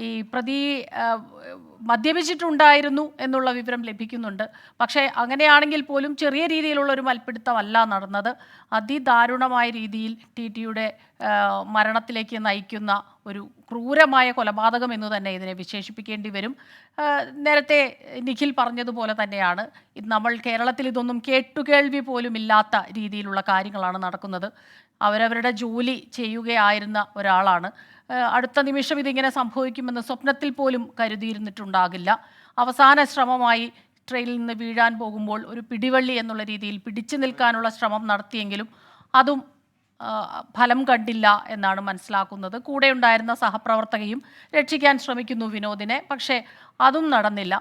ഈ പ്രതി മദ്യപിച്ചിട്ടുണ്ടായിരുന്നു എന്നുള്ള വിവരം ലഭിക്കുന്നുണ്ട്. പക്ഷേ അങ്ങനെയാണെങ്കിൽ പോലും ചെറിയ രീതിയിലുള്ള ഒരു മൽപ്പിടുത്തമല്ല നടന്നത്. അതിദാരുണമായ രീതിയിൽ ടിടിയുടെ മരണത്തിലേക്ക് നയിക്കുന്ന ഒരു ക്രൂരമായ കൊലപാതകം എന്ന് തന്നെ ഇതിനെ വിശേഷിപ്പിക്കേണ്ടി വരും. നേരത്തെ നിഖിൽ പറഞ്ഞതുപോലെ തന്നെയാണ് നമ്മൾ കേരളത്തിൽ ഇതൊന്നും കേട്ടുകേൾവി പോലും ഇല്ലാത്ത രീതിയിലുള്ള കാര്യങ്ങളാണ് നടക്കുന്നത്. അവരവരുടെ ജോലി ചെയ്യുകയായിരുന്ന ഒരാളാണ്. അടുത്ത നിമിഷം ഇതിങ്ങനെ സംഭവിക്കുമെന്ന് സ്വപ്നത്തിൽ പോലും കരുതിയിരുന്നിട്ടുണ്ടാകില്ല. അവസാന ശ്രമമായി ട്രെയിനിൽ നിന്ന് വീഴാൻ പോകുമ്പോൾ ഒരു പിടിവള്ളി എന്നുള്ള രീതിയിൽ പിടിച്ചു നിൽക്കാനുള്ള ശ്രമം നടത്തിയെങ്കിലും അതും ഫലം കണ്ടില്ല എന്നാണ് മനസ്സിലാക്കുന്നത്. കൂടെ ഉണ്ടായിരുന്ന സഹപ്രവർത്തകയും രക്ഷിക്കാൻ ശ്രമിക്കുന്നു വിനോദിനെ, പക്ഷേ അതും നടന്നില്ല.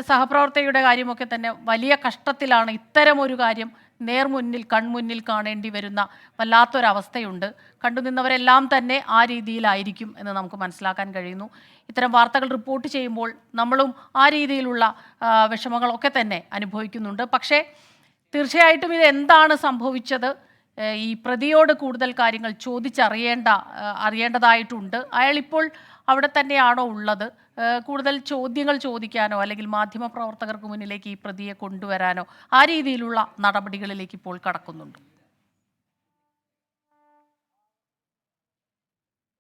സഹപ്രവർത്തകയുടെ കാര്യമൊക്കെ തന്നെ വലിയ കഷ്ടത്തിലാണ്. ഇത്തരമൊരു കാര്യം നേർമുന്നിൽ കൺമുന്നിൽ കാണേണ്ടി വരുന്ന വല്ലാത്തൊരവസ്ഥയുണ്ട്. കണ്ടുനിന്നവരെല്ലാം തന്നെ ആ രീതിയിലായിരിക്കും എന്ന് നമുക്ക് മനസ്സിലാക്കാൻ കഴിയുന്നു. ഇത്തരം വാർത്തകൾ റിപ്പോർട്ട് ചെയ്യുമ്പോൾ നമ്മളും ആ രീതിയിലുള്ള വിഷമങ്ങളൊക്കെ തന്നെ അനുഭവിക്കുന്നുണ്ട്. പക്ഷേ തീർച്ചയായിട്ടും ഇത് എന്താണ് സംഭവിച്ചത്, ഈ പ്രതിയോട് കൂടുതൽ കാര്യങ്ങൾ അറിയേണ്ടതായിട്ടുണ്ട്. അയാളിപ്പോൾ അവിടെ തന്നെയാണോ ഉള്ളത്? കൂടുതൽ ചോദ്യങ്ങൾ ചോദിക്കാനോ അല്ലെങ്കിൽ മാധ്യമപ്രവർത്തകർക്ക് മുന്നിലേക്ക് ഈ പ്രതിയെ കൊണ്ടുവരാനോ ആ രീതിയിലുള്ള നടപടികളിലേക്ക് ഇപ്പോൾ കടക്കുന്നുണ്ട്?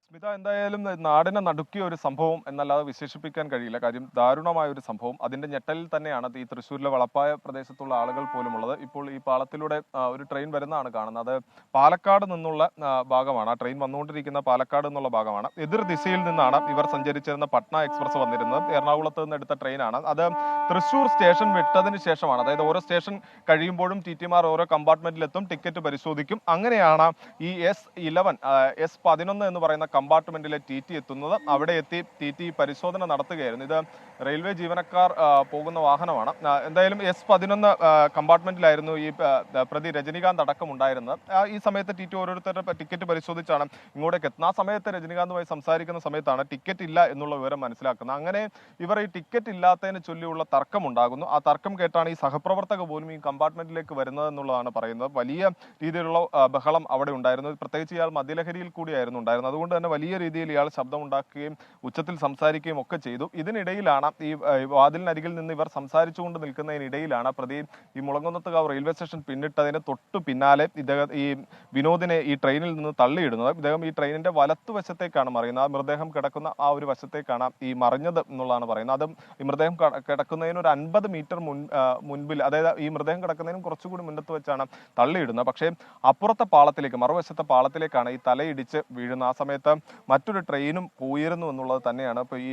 സ്മിത, എന്തായാലും നാടിനെ നടുക്കിയ ഒരു സംഭവം എന്നല്ലാതെ വിശേഷിപ്പിക്കാൻ കഴിയില്ല. കാര്യം ദാരുണമായ ഒരു സംഭവം. അതിന്റെ ഞെട്ടലിൽ തന്നെയാണ് ഈ തൃശ്ശൂരിലെ വളപ്പായ പ്രദേശത്തുള്ള ആളുകൾ പോലും ഉള്ളത്. ഇപ്പോൾ ഈ പാളത്തിലൂടെ ഒരു ട്രെയിൻ വരുന്നതാണ് കാണുന്നത്. അത് പാലക്കാട് നിന്നുള്ള ഭാഗമാണ്. ആ ട്രെയിൻ വന്നുകൊണ്ടിരിക്കുന്ന പാലക്കാട് എന്നുള്ള ഭാഗമാണ്. എതിർ ദിശയിൽ നിന്നാണ് ഇവർ സഞ്ചരിച്ചിരുന്ന പട്ന എക്സ്പ്രസ് വന്നിരുന്നത്. എറണാകുളത്ത് നിന്ന് എടുത്ത ട്രെയിനാണ് അത്. തൃശ്ശൂർ സ്റ്റേഷൻ വിട്ടതിന് ശേഷമാണ്, അതായത് ഓരോ സ്റ്റേഷൻ കഴിയുമ്പോഴും ടി.ടിമാർ ഓരോ കമ്പാർട്ട്മെന്റിലെത്തും, ടിക്കറ്റ് പരിശോധിക്കും. അങ്ങനെയാണ് ഈ S11 എന്ന് പറയുന്ന കമ്പാർട്ട്മെന്റിലെ ടി എത്തുന്നത്. അവിടെ എത്തി ടി പരിശോധന നടത്തുകയായിരുന്നു. ഇത് റെയിൽവേ ജീവനക്കാർ പോകുന്ന വാഹനമാണ്. എന്തായാലും S11 കമ്പാർട്ട്മെന്റിലായിരുന്നു ഈ പ്രതി രജനികാന്ത് അടക്കം ഉണ്ടായിരുന്നത്. ഈ സമയത്ത് ടി ഓരോരുത്തരുടെ ടിക്കറ്റ് പരിശോധിച്ചാണ് ഇങ്ങോട്ടേക്ക് എത്തുന്നത്. ആ സമയത്ത് രജനികാന്തുമായി സംസാരിക്കുന്ന സമയത്താണ് ടിക്കറ്റ് ഇല്ല എന്നുള്ള വിവരം മനസ്സിലാക്കുന്നത്. അങ്ങനെ ഇവർ ഈ ടിക്കറ്റ് ഇല്ലാത്തതിന് ചൊല്ലിയുള്ള തർക്കം ഉണ്ടാകുന്നു. ആ തർക്കം കേട്ടാണ് ഈ സഹപ്രവർത്തക പോലും ഈ കമ്പാർട്ട്മെന്റിലേക്ക് വരുന്നത് എന്നുള്ളതാണ് പറയുന്നത്. വലിയ രീതിയിലുള്ള ബഹളം അവിടെ ഉണ്ടായിരുന്നു. പ്രത്യേകിച്ച് ഇയാൾ മദ്യലഹരിയിൽ കൂടിയായിരുന്നു ഉണ്ടായിരുന്നത്. അതുകൊണ്ട് തന്നെ വലിയ രീതിയിൽ ഇയാൾ ശബ്ദമുണ്ടാക്കുകയും ഉച്ചത്തിൽ സംസാരിക്കുകയും ഒക്കെ ചെയ്തു. ഇതിനിടയിലാണ് ഈ വാതിലിനരികിൽ നിന്ന് ഇവർ സംസാരിച്ചുകൊണ്ട് നിൽക്കുന്നതിനിടയിലാണ് പ്രതി ഈ മുളങ്കുന്നത്തുകാവ് റെയിൽവേ സ്റ്റേഷൻ പിന്നിട്ടതിന് തൊട്ടു പിന്നാലെ ഇദ്ദേഹം ഈ വിനോദിനെ ഈ ട്രെയിനിൽ നിന്ന് തള്ളിയിടുന്നത്. ഇദ്ദേഹം ഈ ട്രെയിനിന്റെ വലത്തുവശത്തേക്കാണ് മറിയുന്നത്. ആ മൃതദേഹം കിടക്കുന്ന ആ ഒരു വശത്തേക്കാണ് ഈ മറിഞ്ഞത് എന്നുള്ളതാണ് പറയുന്നത്. അതും ഈ മൃതദേഹം കിടക്കുന്നതിന് ഒരു 50 മീറ്റർ മുൻപിൽ, അതായത് ഈ മൃതദേഹം കിടക്കുന്നതിനും കുറച്ചുകൂടി മുന്നത്ത് വെച്ചാണ് തള്ളിയിടുന്നത്. പക്ഷേ അപ്പുറത്തെ പാളത്തിലേക്ക്, മറുവശത്തെ പാളത്തിലേക്കാണ് ഈ തലയിടിച്ച് വീഴുന്നത്. ആ സമയത്ത് മറ്റൊരു ട്രെയിനും പോയിരുന്നു എന്നുള്ളത് തന്നെയാണ് ഇപ്പോൾ ഈ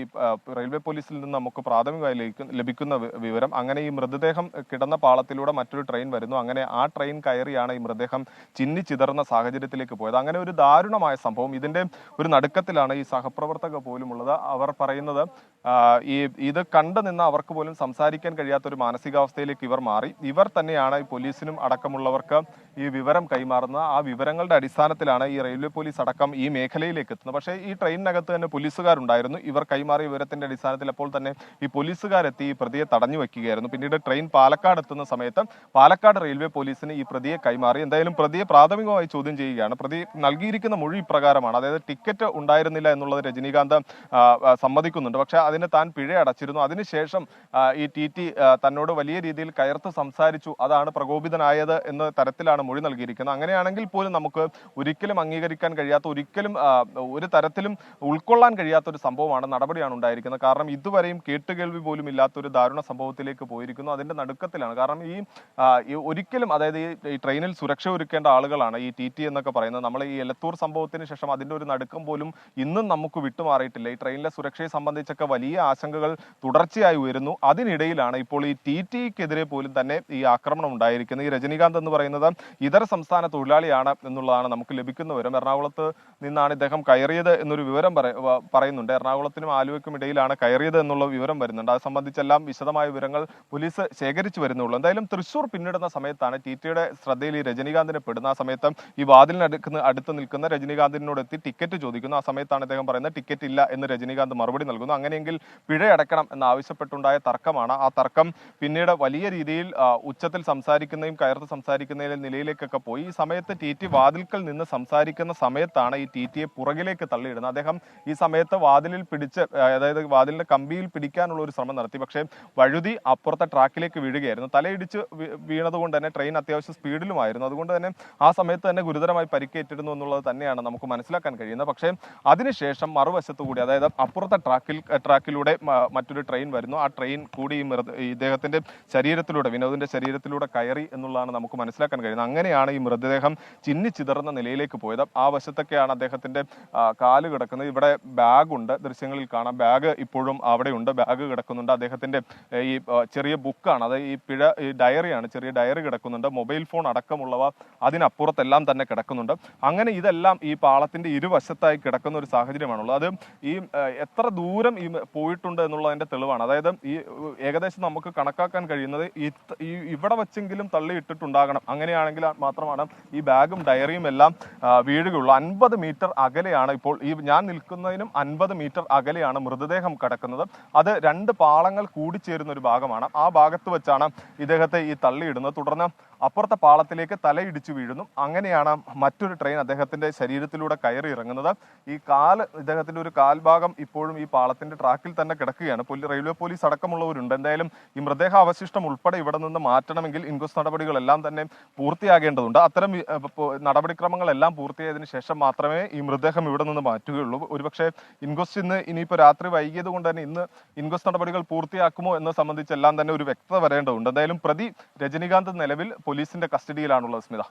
റെയിൽവേ പോലീസിൽ നിന്ന് നമുക്ക് പ്രാഥമികമായി ലഭിക്കുന്ന വിവരം. അങ്ങനെ ഈ മൃതദേഹം കിടന്ന പാളത്തിലൂടെ മറ്റൊരു ട്രെയിൻ വരുന്നു. അങ്ങനെ ആ ട്രെയിൻ കയറിയാണ് ഈ മൃതദേഹം ചിന്നിച്ചിതറുന്ന സാഹചര്യത്തിലേക്ക് പോയത്. അങ്ങനെ ഒരു ദാരുണമായ സംഭവം. ഇതിന്റെ ഒരു നടുക്കത്തിലാണ് ഈ സഹപ്രവർത്തക പോലും ഉള്ളത്. അവർ പറയുന്നത് ഇത് കണ്ടു നിന്ന് അവർക്ക് പോലും സംസാരിക്കാൻ കഴിയാത്ത ഒരു മാനസികാവസ്ഥയിലേക്ക് ഇവർ മാറി. ഇവർ തന്നെയാണ് ഈ പോലീസിനും അടക്കമുള്ളവർക്ക് ഈ വിവരം കൈമാറുന്നത്. ആ വിവരങ്ങളുടെ അടിസ്ഥാനത്തിലാണ് ഈ റെയിൽവേ പോലീസ് അടക്കം ഈ മേഖലയിലേക്ക് എത്തുന്നത്. പക്ഷേ ഈ ട്രെയിനിനകത്ത് തന്നെ പോലീസുകാരുണ്ടായിരുന്നു. ഇവർ കൈമാറിയ വിവരത്തിന്റെ അടിസ്ഥാനത്തിൽ അപ്പോൾ തന്നെ ഈ പോലീസുകാരെത്തി ഈ പ്രതിയെ തടഞ്ഞു വയ്ക്കുകയായിരുന്നു. പിന്നീട് ട്രെയിൻ പാലക്കാട് എത്തുന്ന സമയത്ത് പാലക്കാട് റെയിൽവേ പോലീസിന് ഈ പ്രതിയെ കൈമാറി. എന്തായാലും പ്രതിയെ പ്രാഥമികമായി ചോദ്യം ചെയ്യുകയാണ്. പ്രതി നൽകിയിരിക്കുന്ന മൊഴി ഇപ്രകാരമാണ്. അതായത് ടിക്കറ്റ് ഉണ്ടായിരുന്നില്ല എന്നുള്ളത് രജനീകാന്ത് സമ്മതിക്കുന്നുണ്ട്. പക്ഷെ അതിന് താൻ പിഴ അടച്ചിരുന്നു. അതിനുശേഷം ഈ ടി തന്നോട് വലിയ രീതിയിൽ കയർത്ത് സംസാരിച്ചു, അതാണ് പ്രകോപിതനായത് എന്ന തരത്തിലാണ് മൊഴി നൽകിയിരിക്കുന്നത്. അങ്ങനെയാണെങ്കിൽ പോലും നമുക്ക് ഒരിക്കലും അംഗീകരിക്കാൻ കഴിയാത്ത, ഒരിക്കലും ഒരു തരത്തിലും ഉൾക്കൊള്ളാൻ കഴിയാത്ത ഒരു സംഭവമാണ്, നടപടിയാണ് ഉണ്ടായിരിക്കുന്നത്. കാരണം ഇതുവരെയും കേട്ടുകേൾവി പോലും ഇല്ലാത്ത ഒരു ദാരുണ സംഭവത്തിലേക്ക് പോയിരിക്കുന്നു. അതിന്റെ നടുക്കത്തിലാണ്. കാരണം ഈ ഒരിക്കലും, അതായത് ഈ ട്രെയിനിൽ സുരക്ഷ ഒരുക്കേണ്ട ആളുകളാണ് ഈ ടി എന്നൊക്കെ പറയുന്നത്. നമ്മൾ ഈ എലത്തൂർ സംഭവത്തിന് ശേഷം അതിന്റെ ഒരു നടുക്കം പോലും ഇന്നും നമുക്ക് വിട്ടുമാറിയിട്ടില്ല. ഈ ട്രെയിനിലെ സുരക്ഷയെ സംബന്ധിച്ചൊക്കെ വലിയ ആശങ്കകൾ തുടർച്ചയായി ഉയരുന്നു. അതിനിടയിലാണ് ഇപ്പോൾ ഈ ടിക്കെതിരെ പോലും തന്നെ ഈ ആക്രമണം ഉണ്ടായിരിക്കുന്നത്. ഈ രജനീകാന്ത് എന്ന് പറയുന്നത് ഇതര സംസ്ഥാന തൊഴിലാളിയാണ് എന്നുള്ളതാണ് നമുക്ക് ലഭിക്കുന്ന വിവരം. എറണാകുളത്ത് നിന്നാണ് ഇദ്ദേഹം കയറിയത് എന്നൊരു വിവരം പറയുന്നുണ്ട്. എറണാകുളത്തിനും ആലുവയ്ക്കും ഇടയിലാണ് കയറിയത് എന്നുള്ള വിവരം വരുന്നുണ്ട്. അത് സംബന്ധിച്ചെല്ലാം വിശദമായ വിവരങ്ങൾ പോലീസ് ശേഖരിച്ചു വരുന്നുള്ളൂ. എന്തായാലും തൃശ്ശൂർ പിന്നിടുന്ന സമയത്താണ് ടിയുടെ ശ്രദ്ധയിൽ ഈ രജനീകാന്തിനെ പെടുന്ന. ആ സമയത്ത് ഈ അടുത്ത് നിൽക്കുന്ന രജനീകാന്തിനോട് എത്തി ടിക്കറ്റ് ചോദിക്കുന്നു. ആ സമയത്താണ് അദ്ദേഹം പറയുന്നത് ടിക്കറ്റ് ഇല്ല എന്ന് രജനീകാന്ത് മറുപടി നൽകുന്നു. അങ്ങനെയെങ്കിൽ അല്ലെങ്കിൽ പിഴയടക്കണം എന്നാവശ്യപ്പെട്ടുണ്ടായ തർക്കമാണ്. ആ തർക്കം പിന്നീട് വലിയ രീതിയിൽ ഉച്ചത്തിൽ സംസാരിക്കുന്നതും കയർത്ത് സംസാരിക്കുന്നതിലെ നിലയിലേക്കൊക്കെ പോയി. ഈ സമയത്ത് ടി ടി വാതിൽക്കൽ നിന്ന് സംസാരിക്കുന്ന സമയത്താണ് ഈ ടി ടിയെ പുറകിലേക്ക് തള്ളിയിടുന്നത്. അദ്ദേഹം ഈ സമയത്ത് വാതിലിൽ പിടിച്ച്, അതായത് വാതിലിന്റെ കമ്പിയിൽ പിടിക്കാനുള്ള ഒരു ശ്രമം നടത്തി. പക്ഷേ വഴുതി അപ്പുറത്തെ ട്രാക്കിലേക്ക് വീഴുകയായിരുന്നു. തലയിടിച്ച് വീണതുകൊണ്ട് തന്നെ ട്രെയിൻ അത്യാവശ്യം സ്പീഡിലുമായിരുന്നു. അതുകൊണ്ട് തന്നെ ആ സമയത്ത് തന്നെ ഗുരുതരമായി പരിക്കേറ്റിരുന്നു എന്നുള്ളത് തന്നെയാണ് നമുക്ക് മനസ്സിലാക്കാൻ കഴിയുന്നത്. പക്ഷേ അതിനുശേഷം മറുവശത്തു കൂടി, അതായത് അപ്പുറത്തെ ട്രാക്കിലൂടെ മറ്റൊരു ട്രെയിൻ വരുന്നു. ആ ട്രെയിൻ കൂടി ഇദ്ദേഹത്തിന്റെ ശരീരത്തിലൂടെ, വിനോദിന്റെ ശരീരത്തിലൂടെ കയറി എന്നുള്ളതാണ് നമുക്ക് മനസ്സിലാക്കാൻ കഴിയുന്നത്. അങ്ങനെയാണ് ഈ മൃതദേഹം ചിന്നിച്ചിതറുന്ന നിലയിലേക്ക് പോയത്. ആ വശത്തൊക്കെയാണ് അദ്ദേഹത്തിന്റെ കാല് കിടക്കുന്നത്. ഇവിടെ ബാഗുണ്ട്, ദൃശ്യങ്ങളിൽ കാണാം. ബാഗ് ഇപ്പോഴും അവിടെയുണ്ട്, ബാഗ് കിടക്കുന്നുണ്ട്. അദ്ദേഹത്തിന്റെ ഈ ചെറിയ ബുക്കാണ്, അത് ഈ ഡയറിയാണ്, ചെറിയ ഡയറി കിടക്കുന്നുണ്ട്. മൊബൈൽ ഫോൺ അടക്കമുള്ളവ അതിനപ്പുറത്തെല്ലാം തന്നെ കിടക്കുന്നുണ്ട്. അങ്ങനെ ഇതെല്ലാം ഈ പാളത്തിന്റെ ഇരുവശത്തായി കിടക്കുന്ന ഒരു സാഹചര്യമാണുള്ളത്. അത് ഈ എത്ര ദൂരം ഈ പോയിട്ടുണ്ട് എന്നുള്ളതിന്റെ തെളിവാണ്. അതായത് ഈ ഏകദേശം നമുക്ക് കണക്കാക്കാൻ കഴിയുന്നത് ഇവിടെ വെച്ചെങ്കിലും തള്ളിയിട്ടിട്ടുണ്ടാകണം. അങ്ങനെയാണെങ്കിൽ മാത്രമാണ് ഈ ബാഗും ഡയറിയും എല്ലാം വീഴുകയുള്ളൂ. 50 മീറ്റർ അകലെയാണ് ഇപ്പോൾ ഞാൻ നിൽക്കുന്നതിനും 50 മീറ്റർ അകലെയാണ് മൃതദേഹം കിടക്കുന്നത്. അത് 2 പാളങ്ങൾ കൂടിച്ചേരുന്ന ഒരു ഭാഗമാണ്. ആ ഭാഗത്ത് വെച്ചാണ് ഇദ്ദേഹത്തെ ഈ തള്ളിയിടുന്നത്. തുടർന്ന് അപ്പുറത്തെ പാളത്തിലേക്ക് തലയിടിച്ചു വീഴുന്നു. അങ്ങനെയാണ് മറ്റൊരു ട്രെയിൻ അദ്ദേഹത്തിന്റെ ശരീരത്തിലൂടെ കയറി ഇറങ്ങുന്നത്. ഈ ഇദ്ദേഹത്തിന്റെ ഒരു കാൽഭാഗം ഇപ്പോഴും ഈ പാളത്തിന്റെ ട്രാക്കിൽ തന്നെ കിടക്കുകയാണ്. റെയിൽവേ പോലീസ് അടക്കമുള്ളവരുണ്ട്. എന്തായാലും ഈ മൃതദേഹാവശിഷ്ടം ഉൾപ്പെടെ ഇവിടെ നിന്ന് മാറ്റണമെങ്കിൽ ഇൻക്വസ്റ്റ് നടപടികളെല്ലാം തന്നെ പൂർത്തിയാകേണ്ടതുണ്ട്. അത്തരം നടപടിക്രമങ്ങളെല്ലാം പൂർത്തിയായതിനു ശേഷം മാത്രമേ ഈ മൃതദേഹം ഇവിടെ നിന്ന് മാറ്റുകയുള്ളൂ. ഒരുപക്ഷെ ഇൻക്വസ്റ്റ് ഇനിയിപ്പോൾ രാത്രി വൈകിയത് കൊണ്ട് തന്നെ ഇന്ന് ഇൻക്വസ്റ്റ് നടപടികൾ പൂർത്തിയാക്കുമോ എന്ന് സംബന്ധിച്ചെല്ലാം തന്നെ ഒരു വ്യക്തത വരേണ്ടതുണ്ട്. എന്തായാലും പ്രതി രജനികാന്ത് നിലവിൽ പോലീസിന്റെ കസ്റ്റഡിയിലാണുള്ളത്. സ്മിത.